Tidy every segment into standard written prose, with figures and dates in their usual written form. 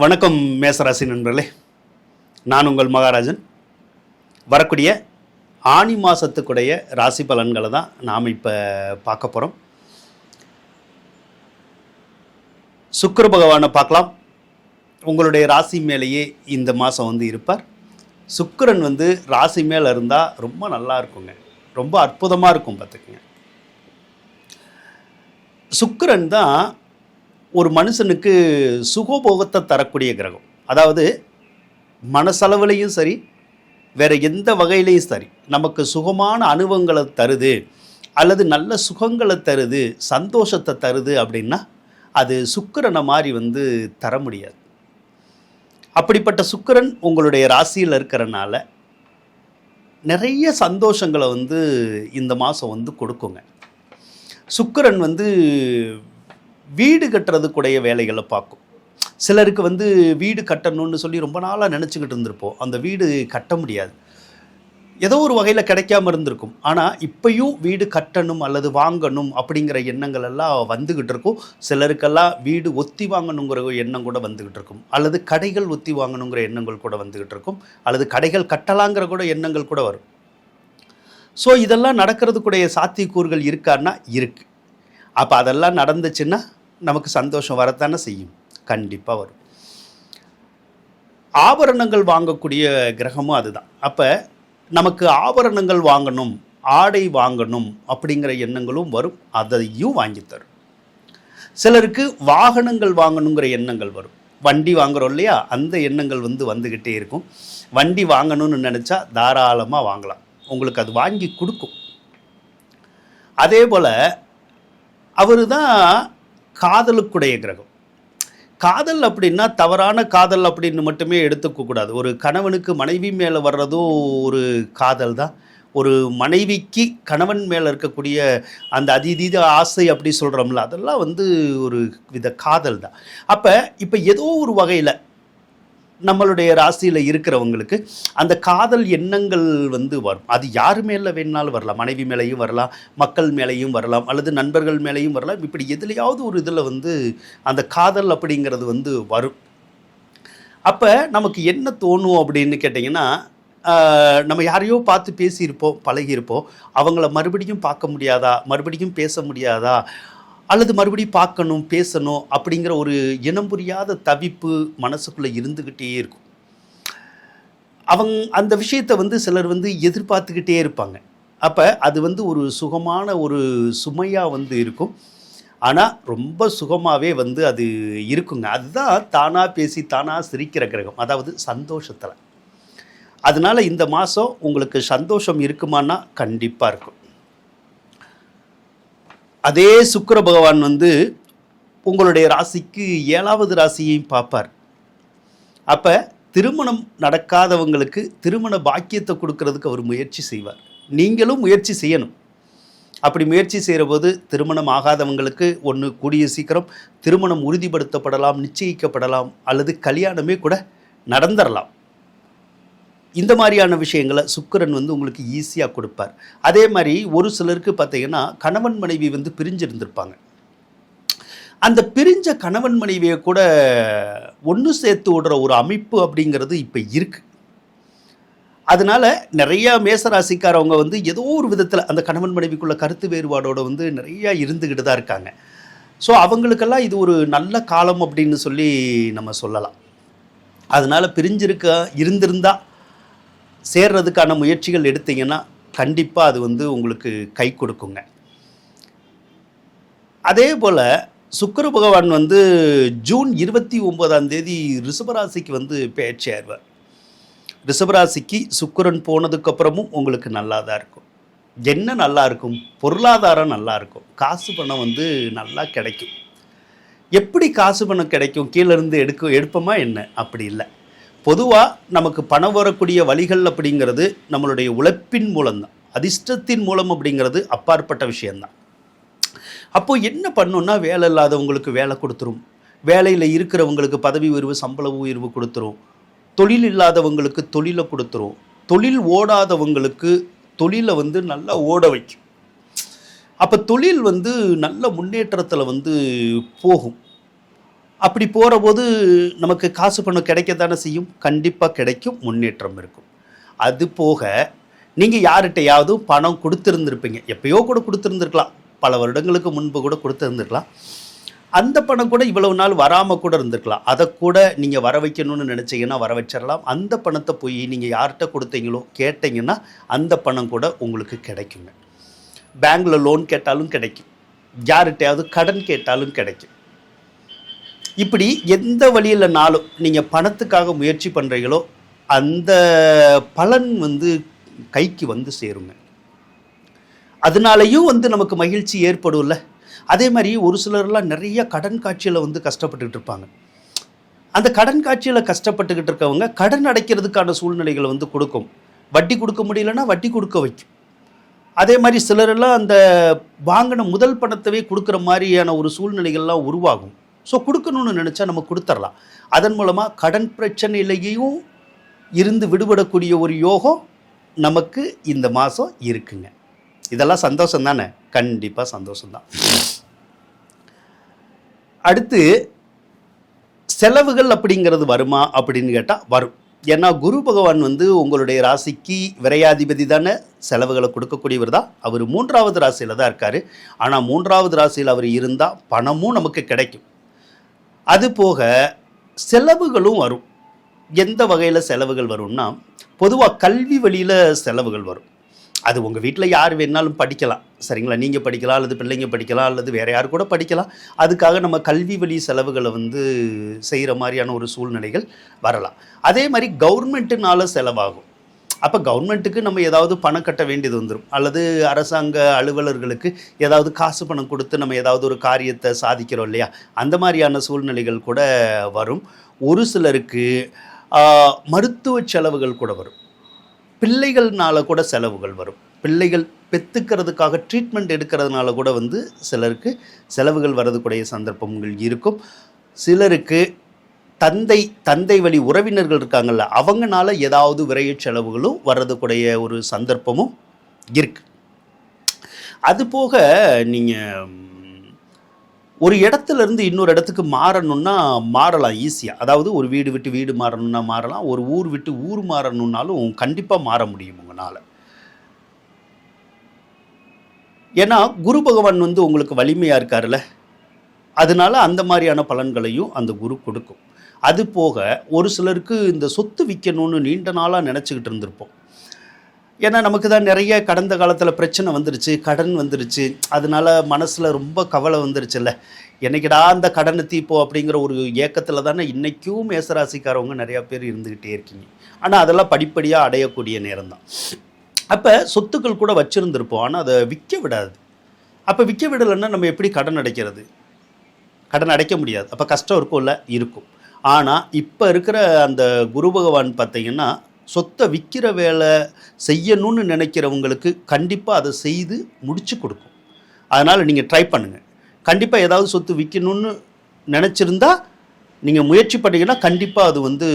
வணக்கம் மேசராசி நண்பர்களே, நான் உங்கள் மகாராஜன். வரக்கூடிய ஆனி மாதத்துக்குடைய ராசி பலன்களை தான் நாம் இப்போ பார்க்க போகிறோம். சுக்கிர பகவானை பார்க்கலாம். உங்களுடைய ராசி மேலேயே இந்த மாதம் இருப்பார். சுக்கிரன் ராசி மேலே இருந்தால் ரொம்ப நல்லா இருக்குங்க, ரொம்ப அற்புதமாக இருக்கும். பார்த்துக்குங்க, சுக்கிரன் தான் ஒரு மனுஷனுக்கு சுகபோகத்தை தரக்கூடிய கிரகம். அதாவது மனசளவுலையும் சரி, வேறு எந்த வகையிலையும் சரி, நமக்கு சுகமான அனுபவங்களை தருது அல்லது நல்ல சுகங்களை தருது, சந்தோஷத்தை தருது அப்படின்னா அது சுக்கிரனை மாதிரி தர முடியாது. அப்படிப்பட்ட சுக்கிரன் உங்களுடைய ராசியில் இருக்கிறனால நிறைய சந்தோஷங்களை இந்த மாதம் கொடுக்குங்க. சுக்கிரன் வீடு கட்டுறதுக்குடைய வேலைகளை பார்க்கும். சிலருக்கு வீடு கட்டணும்னு சொல்லி ரொம்ப நாளாக நினச்சிக்கிட்டு இருந்திருப்போம். அந்த வீடு கட்ட முடியாது, ஏதோ ஒரு வகையில் கிடைக்காம இருந்திருக்கும். ஆனால் இப்பையும் வீடு கட்டணும் அல்லது வாங்கணும் அப்படிங்கிற எண்ணங்கள் எல்லாம் வந்துக்கிட்டு இருக்கும். சிலருக்கெல்லாம் வீடு ஒத்தி வாங்கணுங்கிற எண்ணம் கூட வந்துக்கிட்டு இருக்கும், அல்லது கடைகள் ஒத்தி வாங்கணுங்கிற எண்ணங்கள் கூட வந்துக்கிட்டு இருக்கும், அல்லது கடைகள் கட்டலாங்கிற கூட எண்ணங்கள் கூட வரும். ஸோ இதெல்லாம் நடக்கிறதுக்குடைய சாத்தியக்கூறுகள் இருக்கான்னா இருக்குது. அப்போ அதெல்லாம் நடந்துச்சுன்னா நமக்கு சந்தோஷம் வரத்தானே செய்யும், கண்டிப்பாக வரும். ஆபரணங்கள் வாங்கக்கூடிய கிரகமும் அதுதான். அப்போ நமக்கு ஆபரணங்கள் வாங்கணும், ஆடை வாங்கணும் அப்படிங்கிற எண்ணங்களும் வரும், அதையும் வாங்கித்தரும். சிலருக்கு வாகனங்கள் வாங்கணுங்கிற எண்ணங்கள் வரும். வண்டி வாங்குகிறோம் இல்லையா, அந்த எண்ணங்கள் வந்துக்கிட்டே இருக்கும். வண்டி வாங்கணும்னு நினச்சா தாராளமாக வாங்கலாம், உங்களுக்கு அது வாங்கி கொடுக்கும். அதே போல் அவர் தான் காதலுக்குடைய கிரகம். காதல் அப்படின்னா தவறான காதல் அப்படின்னு மட்டுமே எடுத்துக்கக்கூடாது. ஒரு கணவனுக்கு மனைவி மேலே வர்றதும் ஒரு காதல் தான். ஒரு மனைவிக்கு கணவன் மேலே இருக்கக்கூடிய அந்த அதீத ஆசை அப்படி சொல்கிறோம்ல, அதெல்லாம் ஒரு வித காதல் தான். அப்போ இப்போ ஏதோ ஒரு வகையில் நம்மளுடைய ராசியில் இருக்கிறவங்களுக்கு அந்த காதல் எண்ணங்கள் வரும். அது யார் மேலே வேணாலும் வரலாம், மனைவி மேலேயும் வரலாம், மக்கள் மேலேயும் வரலாம், அல்லது நண்பர்கள் மேலேயும் வரலாம். இப்படி எதுலையாவது ஒரு இதில் அந்த காதல் அப்படிங்கிறது வரும். அப்போ நமக்கு என்ன தோணும் அப்படின்னு கேட்டிங்கன்னா, நம்ம யாரையோ பார்த்து பேசியிருப்போம், பழகியிருப்போம், அவங்கள மறுபடியும் பார்க்க முடியாதா, மறுபடியும் பேச முடியாதா, அல்லது மறுபடியும் பார்க்கணும் பேசணும் அப்படிங்கிற ஒரு இனம் புரியாத தவிப்பு மனசுக்குள்ளே இருந்துக்கிட்டே இருக்கும். அந்த விஷயத்தை சிலர் எதிர்பார்த்துக்கிட்டே இருப்பாங்க. அப்போ அது ஒரு சுகமான ஒரு சுமையாக இருக்கும். ஆனால் ரொம்ப சுகமாகவே அது இருக்குங்க. அதுதான் தானாக பேசி தானாக சிரிக்கிற கிரகம், அதாவது சந்தோஷத்தில். அதனால் இந்த மாதம் உங்களுக்கு சந்தோஷம் இருக்குமானா கண்டிப்பாக இருக்கும். அதே சுக்கிர பகவான் உங்களுடைய ராசிக்கு 7வது ராசியையும் பார்ப்பார். அப்போ திருமணம் நடக்காதவங்களுக்கு திருமண பாக்கியத்தை கொடுக்கறதுக்கு அவர் முயற்சி செய்வார். நீங்களும் முயற்சி செய்யணும். அப்படி முயற்சி செய்கிற போது திருமணம் ஆகாதவங்களுக்கு ஒன்று கூடிய சீக்கிரம் திருமணம் உறுதிப்படுத்தப்படலாம், நிச்சயிக்கப்படலாம், அல்லது கல்யாணமே கூட நடந்துடலாம். இந்த மாதிரியான விஷயங்களை சுக்கிரன் உங்களுக்கு ஈஸியாக கொடுப்பார். அதே மாதிரி ஒரு சிலருக்கு பார்த்தீங்கன்னா கணவன் மனைவி பிரிஞ்சிருந்திருப்பாங்க. அந்த பிரிஞ்ச கணவன் மனைவியை கூட ஒன்று சேர்த்து விடுற ஒரு அமைப்பு அப்படிங்கிறது இப்போ இருக்குது. அதனால் நிறையா மேசராசிக்காரவங்க ஏதோ ஒரு விதத்தில் அந்த கணவன் மனைவிக்குள்ள கருத்து வேறுபாடோடு நிறையா இருந்துக்கிட்டு தான் இருக்காங்க. ஸோ அவங்களுக்கெல்லாம் இது ஒரு நல்ல காலம் அப்படின்னு சொல்லி நம்ம சொல்லலாம். அதனால் இருந்திருந்தால் சேர்றதுக்கான முயற்சிகள் எடுத்தீங்கன்னா கண்டிப்பாக அது உங்களுக்கு கை கொடுக்குங்க. அதே போல் சுக்கிர பகவான் ஜூன் 29ஆம் தேதி ரிஷபராசிக்கு பெயர்ச்சி ஆயிடுவார். ரிஷபராசிக்கு சுக்கிரன் போனதுக்கப்புறமும் உங்களுக்கு நல்லா தான் இருக்கும். என்ன நல்லா இருக்கும்? பொருளாதாரம் நல்லா இருக்கும், காசு பணம் நல்லா கிடைக்கும். எப்படி காசு பணம் கிடைக்கும்? கீழேருந்து எடுப்போமா என்ன? அப்படி இல்லை. பொதுவாக நமக்கு பணம் வரக்கூடிய வழிகள் அப்படிங்கிறது நம்மளுடைய உழைப்பின் மூலம்தான், அதிர்ஷ்டத்தின் மூலம் அப்படிங்கிறது அப்பாற்பட்ட விஷயந்தான். அப்போது என்ன பண்ணணுன்னா, வேலை இல்லாதவங்களுக்கு வேலை கொடுத்துரும், வேலையில் இருக்கிறவங்களுக்கு பதவி உயர்வு சம்பள உயர்வு கொடுத்துரும், தொழில் இல்லாதவங்களுக்கு தொழிலை கொடுத்துரும், தொழில் ஓடாதவங்களுக்கு தொழிலை நல்லா ஓட வைக்கும். அப்போ தொழில் நல்ல முன்னேற்றத்தில் போகும். அப்படி போகிற போது நமக்கு காசு பணம் கிடைக்கத்தானே செய்யும், கண்டிப்பாக கிடைக்கும், முன்னேற்றம் இருக்கும். அது போக நீங்கள் யார்கிட்டையாவது பணம் கொடுத்துருந்துருப்பீங்க, எப்பயோ கூட கொடுத்துருந்துருக்கலாம், பல வருடங்களுக்கு முன்பு கூட கொடுத்துருந்துருக்கலாம். அந்த பணம் கூட இவ்வளவு நாள் வராமல் கூட இருந்திருக்கலாம். அதை கூட நீங்கள் வர வைக்கணும்னு நினச்சிங்கன்னா வர வச்சிடலாம். அந்த பணத்தை போய் நீங்கள் யார்கிட்ட கொடுத்தீங்களோ கேட்டிங்கன்னா அந்த பணம் கூட உங்களுக்கு கிடைக்குங்க. பேங்க்கில் லோன் கேட்டாலும் கிடைக்கும், யார்கிட்டையாவது கடன் கேட்டாலும் கிடைக்கும். இப்படி எந்த வழியிலனாலும் நீங்கள் பணத்துக்காக முயற்சி பண்ணுறீங்களோ அந்த பலன் கைக்கு சேருங்க. அதனாலையும் நமக்கு மகிழ்ச்சி ஏற்படும்ல. அதே மாதிரி ஒரு சிலர்லாம் நிறைய கடன் காட்சியில் கஷ்டப்பட்டுக்கிட்டு இருப்பாங்க. அந்த கடன் காட்சியில் கஷ்டப்பட்டுக்கிட்டு இருக்கவங்க கடன் அடைக்கிறதுக்கான சூழ்நிலைகளை கொடுக்கும். வட்டி கொடுக்க முடியலன்னா வட்டி கொடுக்க வைக்கும். அதே மாதிரி சிலரெல்லாம் அந்த வாங்கின முதல் பணத்தவே கொடுக்குற மாதிரியான ஒரு சூழ்நிலைகள்லாம் உருவாகும். ஸோ கொடுக்கணும்னு நினச்சா நம்ம கொடுத்துடலாம். அதன் மூலமாக கடன் பிரச்சனையிலேயும் இருந்து விடுபடக்கூடிய ஒரு யோகம் நமக்கு இந்த மாதம் இருக்குங்க. இதெல்லாம் சந்தோஷம் தானே? கண்டிப்பாக சந்தோஷம்தான். அடுத்து செலவுகள் அப்படிங்கிறது வருமா அப்படின்னு கேட்டால் வரும். ஏன்னா குரு பகவான் உங்களுடைய ராசிக்கு விரையாதிபதி தானே, செலவுகளை கொடுக்கக்கூடியவர் தான். அவர் 3வது ராசியில் தான் இருக்கார். ஆனால் 3வது ராசியில் அவர் இருந்தால் பணமும் நமக்கு கிடைக்கும். அது போக செலவுகளும் வரும். எந்த வகையில் செலவுகள் வரும்னா, பொதுவாக கல்வி வழியில் செலவுகள் வரும். அது உங்கள் வீட்டில் யார் வேணாலும் படிக்கலாம், சரிங்களா? நீங்கள் படிக்கலாம், அல்லது பிள்ளைங்க படிக்கலாம், அல்லது வேறு யார் கூட படிக்கலாம். அதுக்காக நம்ம கல்வி வழி செலவுகளை செய்கிற மாதிரியான ஒரு சூழ்நிலைகள் வரலாம். அதே மாதிரி கவர்மெண்ட்டுனால செலவாகும். அப்போ கவர்மெண்ட்டுக்கு நம்ம ஏதாவது பணம் கட்ட வேண்டியது வந்துடும், அல்லது அரசாங்க அலுவலர்களுக்கு ஏதாவது காசு பணம் கொடுத்து நம்ம ஏதாவது ஒரு காரியத்தை சாதிக்கிறோம் இல்லையா, அந்த மாதிரியான சூழ்நிலைகள் கூட வரும். ஒரு சிலருக்கு மருத்துவ செலவுகள் கூட வரும். பிள்ளைகள்னால கூட செலவுகள் வரும். பிள்ளைகள் பெற்றுக்கிறதுக்காக ட்ரீட்மெண்ட் எடுக்கிறதுனால கூட சிலருக்கு செலவுகள் வரதுக்கூடிய சந்தர்ப்பங்கள் இருக்கும். சிலருக்கு தந்தை வழி உறவினர்கள் இருக்காங்கள்ல, அவங்கனால ஏதாவது விரைய செலவுகளும் வர்றதுக்கூடிய ஒரு சந்தர்ப்பமும் இருக்குது. அதுபோக நீங்கள் ஒரு இடத்துலேருந்து இன்னொரு இடத்துக்கு மாறணுன்னா மாறலாம் ஈஸியாக. அதாவது ஒரு வீடு விட்டு வீடு மாறணுன்னா மாறலாம், ஒரு ஊர் விட்டு ஊர் மாறணுன்னாலும் கண்டிப்பாக மாற முடியும் உங்களால். ஏன்னா குரு பகவான் உங்களுக்கு வலிமையாக இருக்காருல்ல, அதனால அந்த மாதிரியான பலன்களையும் அந்த குரு கொடுக்கும். அது போக ஒரு சிலருக்கு இந்த சொத்து விற்கணும்னு நீண்ட நாளாக நினச்சிக்கிட்டு இருந்திருப்போம். ஏன்னா நமக்கு தான் நிறைய கடந்த காலத்தில் பிரச்சனை வந்துருச்சு, கடன் வந்துருச்சு, அதனால மனசில் ரொம்ப கவலை வந்துருச்சுல்ல, என்னைக்கிடா அந்த கடனை தீப்போம் அப்படிங்கிற ஒரு ஏக்கத்தில் தானே இன்றைக்கும் மேசராசிக்காரவங்க நிறையா பேர் இருந்துக்கிட்டே இருக்கீங்க. ஆனால் அதெல்லாம் படிப்படியாக அடையக்கூடிய நேரம் தான். அப்போ சொத்துக்கள் கூட வச்சுருந்துருப்போம், ஆனால் அதை விற்க விடாது. அப்போ விற்க விடலைன்னா நம்ம எப்படி கடன் அடைக்கிறது? கடன் அடைக்க முடியாது. அப்போ கஷ்டம் இருக்கும்ல, இருக்கும். ஆனால் இப்போ இருக்கிற அந்த குரு பகவான் பார்த்திங்கன்னா சொத்தை விற்கிற வேலை செய்யணும்னு நினைக்கிறவங்களுக்கு கண்டிப்பாக அதை செய்து முடிச்சு கொடுக்கும். அதனால் நீங்கள் ட்ரை பண்ணுங்கள். கண்டிப்பாக ஏதாவது சொத்து விற்கணும்னு நினச்சிருந்தா நீங்கள் முயற்சி பண்ணிங்கன்னா கண்டிப்பாக அது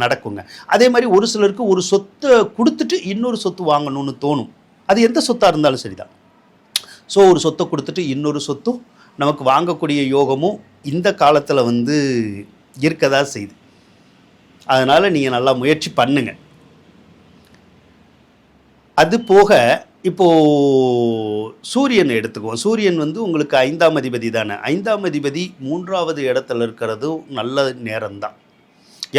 நடக்குங்க. அதே மாதிரி ஒரு சிலருக்கு ஒரு சொத்தை கொடுத்துட்டு இன்னொரு சொத்து வாங்கணும்னு தோணும். அது எந்த சொத்தாக இருந்தாலும் சரிதான். ஸோ ஒரு சொத்தை கொடுத்துட்டு இன்னொரு சொத்தும் நமக்கு வாங்கக்கூடிய யோகமும் இந்த காலத்தில் இருக்கதா செய்யுது. அதனால் நீங்கள் நல்லா முயற்சி பண்ணுங்கள். அது போக இப்போது சூரியனை எடுத்துக்குவோம். சூரியன் உங்களுக்கு 5ஆம் அதிபதி தானே. 5ஆம் அதிபதி 3வது இடத்துல இருக்கிறதும் நல்ல நேரம்தான்.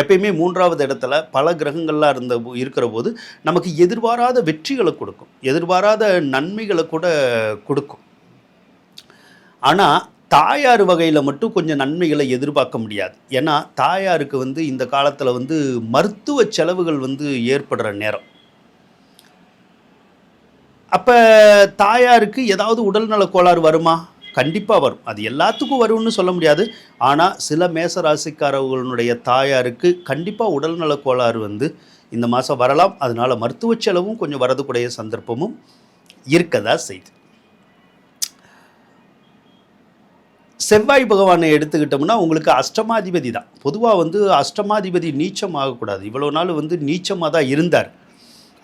எப்பயுமே 3வது இடத்துல பல கிரகங்கள்லாம் இருக்கிற போது நமக்கு எதிர்பாராத வெற்றிகளை கொடுக்கும், எதிர்பாராத நன்மைகளை கூட கொடுக்கும். ஆனால் தாயார் வகையில் மட்டும் கொஞ்சம் நன்மைகளை எதிர்பார்க்க முடியாது. ஏன்னா தாயாருக்கு இந்த காலத்தில் மருத்துவ செலவுகள் ஏற்படுற நேரம். அப்போ தாயாருக்கு ஏதாவது உடல்நல கோளாறு வருமா? கண்டிப்பாக வரும். அது எல்லாத்துக்கும் வரும்னு சொல்ல முடியாது. ஆனால் சில மேசராசிக்காரர்களுடைய தாயாருக்கு கண்டிப்பாக உடல்நல கோளாறு இந்த மாதம் வரலாம். அதனால் மருத்துவ செலவும் கொஞ்சம் வரதுக்கூடிய சந்தர்ப்பமும் இருக்கதா செய்யுது. செவ்வாய் பகவானை எடுத்துக்கிட்டோம்னா உங்களுக்கு அஷ்டமாதிபதி தான். பொதுவாக அஷ்டமாதிபதி நீச்சம் ஆகக்கூடாது. இவ்வளோ நாள் நீச்சமாக தான் இருந்தார்.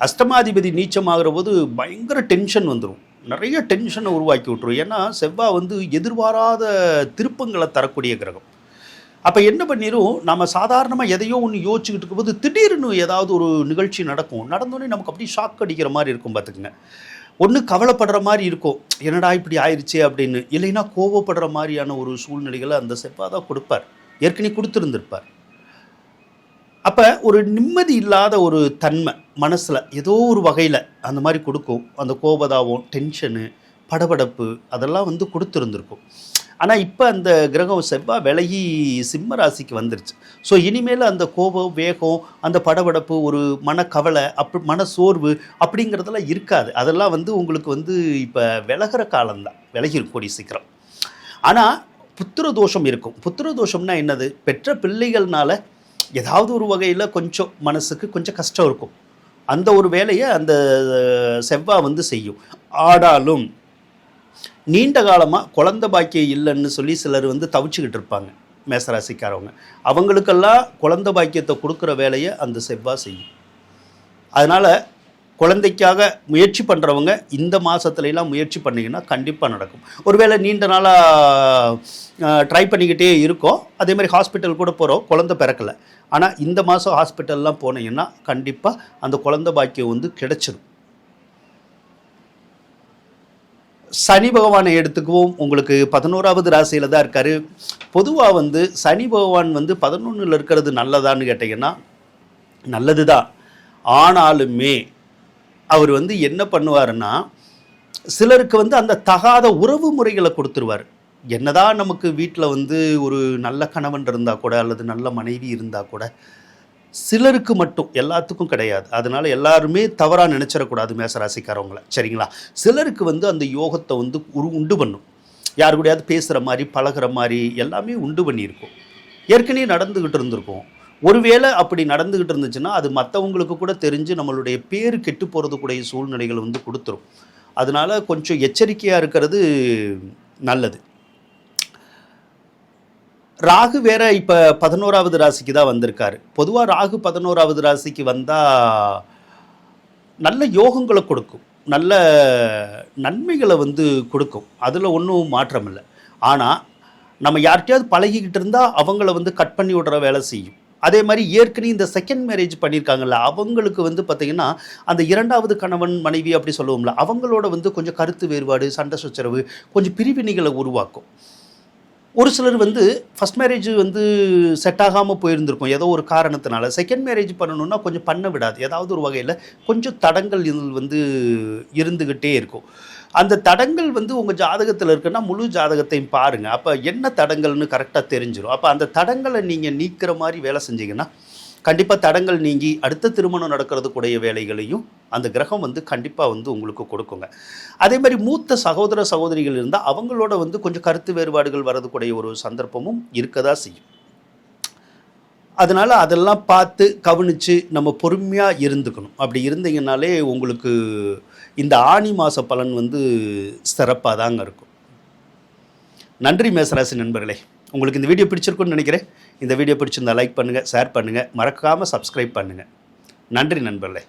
அஷ்டமாதிபதி நீச்சமாகிற போது பயங்கர டென்ஷன் வந்துடும், நிறைய டென்ஷனை உருவாக்கி விட்டுரும். ஏன்னா செவ்வாய் எதிர்பாராத திருப்பங்களை தரக்கூடிய கிரகம். அப்போ என்ன பண்ணிடும், நம்ம சாதாரணமாக எதையோ ஒன்று யோசிச்சுக்கிட்டு இருக்கும்போது திடீர்னு ஏதாவது ஒரு நிகழ்ச்சி நடந்தோடனே நமக்கு அப்படியே ஷாக் அடிக்கிற மாதிரி இருக்கும் பார்த்துக்குங்க. ஒன்று கவலைப்படுற மாதிரி இருக்கும், என்னடா இப்படி ஆயிடுச்சே அப்படின்னு, இல்லைன்னா கோவப்படுற மாதிரியான ஒரு சூழ்நிலைகளை அந்த செவ்வாய் தான் கொடுப்பார், ஏற்கனவே கொடுத்துருந்துருப்பார். அப்போ ஒரு நிம்மதி இல்லாத ஒரு தன்மை மனசில் ஏதோ ஒரு வகையில் அந்த மாதிரி கொடுக்கும். அந்த கோபதாபம், டென்ஷனு, படபடப்பு அதெல்லாம் வந்து கொடுத்துருந்துருக்கும். ஆனால் இப்போ அந்த கிரகம் செவ்வாய் விலகி சிம்ம ராசிக்கு வந்துருச்சு. ஸோ இனிமேல் அந்த கோபம், வேகம், அந்த படபடப்பு, ஒரு மனக்கவலை, மன சோர்வு அப்படிங்கிறதெல்லாம் இருக்காது. அதெல்லாம் வந்து உங்களுக்கு வந்து இப்போ விலகிற காலம்தான், விலகிருக்கும் கூடிய சீக்கிரம். ஆனால் புத்திர தோஷம் இருக்கும். புத்திர தோஷம்னா என்னது, பெற்ற பிள்ளைகள்னால ஏதாவது ஒரு வகையில் கொஞ்சம் மனசுக்கு கொஞ்சம் கஷ்டம் இருக்கும். அந்த ஒரு வேலையை அந்த செவ்வாய் வந்து செய்யும். ஆனாலும் நீண்ட காலமாக குழந்தை பாக்கியம் இல்லைன்னு சொல்லி சிலர் வந்து தவிச்சுக்கிட்டு இருப்பாங்க மேசராசிக்காரவங்க. அவங்களுக்கெல்லாம் குழந்தை பாக்கியத்தை கொடுக்குற வேலையை அந்த செவ்வாய் செய்யும். அதனால் குழந்தைக்காக முயற்சி பண்ணுறவங்க இந்த மாதத்துலலாம் முயற்சி பண்ணிங்கன்னா கண்டிப்பாக நடக்கும். ஒருவேளை நீண்ட நாளாக ட்ரை பண்ணிக்கிட்டே இருக்கோம், அதே மாதிரி ஹாஸ்பிட்டல் கூட போகிறோம், குழந்தை பிறக்கலை, ஆனால் இந்த மாதம் ஹாஸ்பிட்டல்லாம் போனீங்கன்னா கண்டிப்பாக அந்த குழந்தை பாக்கியம் வந்து கிடைச்சிடும். சனி பகவானை எடுத்துக்குவோம், உங்களுக்கு 11வது ராசியில் தான் இருக்கார். பொதுவாக வந்து சனி பகவான் வந்து 11ல் இருக்கிறது நல்லதான்னு கேட்டிங்கன்னா நல்லது தான். ஆனாலுமே அவர் வந்து என்ன பண்ணுவாருன்னா, சிலருக்கு வந்து அந்த தகாத உறவு முறைகளை கொடுத்துருவார். என்னதான் நமக்கு வீட்டில் வந்து ஒரு நல்ல கணவன் இருந்தால் கூட அல்லது நல்ல மனைவி இருந்தால் கூட சிலருக்கு மட்டும், எல்லாத்துக்கும் கிடையாது. அதனால் எல்லாருமே தவறாக நினச்சிடக்கூடாது மேசராசிக்காரவங்கள, சரிங்களா? சிலருக்கு வந்து அந்த யோகத்தை வந்து உண்டு பண்ணும். யாரு கூடயாவது பேசுகிற மாதிரி, பழகிற மாதிரி எல்லாமே உண்டு பண்ணியிருக்கும். ஏற்கனவே நடந்துக்கிட்டு இருந்திருக்கும். ஒருவேளை அப்படி நடந்துக்கிட்டு இருந்துச்சுன்னா அது மற்றவங்களுக்கு கூட தெரிஞ்சு நம்மளுடைய பேர் கெட்டு போகிறதுக்குடைய சூழ்நிலைகள் வந்து கொடுத்துரும். அதனால் கொஞ்சம் எச்சரிக்கையாக இருக்கிறது நல்லது. ராகு வேற இப்போ 11வது ராசிக்கு தான் வந்திருக்காரு. பொதுவாக ராகு 11வது ராசிக்கு வந்தால் நல்ல யோகங்களை கொடுக்கும், நல்ல நன்மைகளை வந்து கொடுக்கும், அதில் ஒன்றும் மாற்றம் இல்லை. ஆனால் நம்ம யார்கிட்டையாவது பழகிக்கிட்டு இருந்தால் அவங்கள வந்து கட் பண்ணி விடுற வேலை செய்யும். அதே மாதிரி ஏற்கனவே இந்த செகண்ட் மேரேஜ் பண்ணியிருக்காங்கல்ல, அவங்களுக்கு வந்து பார்த்திங்கன்னா அந்த 2வது கணவன் மனைவி அப்படி சொல்லுவோம்ல, அவங்களோட வந்து கொஞ்சம் கருத்து வேறுபாடு, சண்டை சச்சரவு, கொஞ்சம் பிரிவினைகளை உருவாக்கும். ஒரு சிலர் வந்து ஃபஸ்ட் மேரேஜ் வந்து செட் ஆகாமல் போயிருந்திருக்கும் ஏதோ ஒரு காரணத்தினால. செகண்ட் மேரேஜ் பண்ணணுன்னா கொஞ்சம் பண்ண விடாது, ஏதாவது ஒரு வகையில் கொஞ்சம் தடங்கள் வந்து இருந்துக்கிட்டே இருக்கும். அந்த தடங்கள் வந்து உங்கள் ஜாதகத்தில் இருக்குன்னா முழு ஜாதகத்தையும் பாருங்கள். அப்போ என்ன தடங்கள்னு கரெக்டாக தெரிஞ்சிடும். அப்போ அந்த தடங்களை நீங்கள் நீக்கிற மாதிரி வேலை செஞ்சீங்கன்னா கண்டிப்பாக தடங்கள் நீங்கி அடுத்த திருமணம் நடக்கிறதுக்குடைய வேலைகளையும் அந்த கிரகம் வந்து கண்டிப்பாக வந்து உங்களுக்கு கொடுக்குங்க. அதே மாதிரி மூத்த சகோதர சகோதரிகள் இருந்தால் அவங்களோட வந்து கொஞ்சம் கருத்து வேறுபாடுகள் வர்றதுக்குடைய ஒரு சந்தர்ப்பமும் இருக்கதா செய்யும். அதனால் அதெல்லாம் பார்த்து கவனித்து நம்ம பொறுமையாக இருந்துக்கணும். அப்படி இருந்தீங்கனாலே உங்களுக்கு இந்த ஆனி மாத பலன் வந்து சிறப்பாக தாங்க இருக்கும். நன்றி மேசராசி நண்பர்களே. உங்களுக்கு இந்த வீடியோ பிடிச்சிருக்குன்னு நினைக்கிறேன். இந்த வீடியோ பிடிச்சிருந்தால் லைக் பண்ணுங்கள், ஷேர் பண்ணுங்கள், மறக்காமல் சப்ஸ்கிரைப் பண்ணுங்கள். நன்றி நண்பர்களே.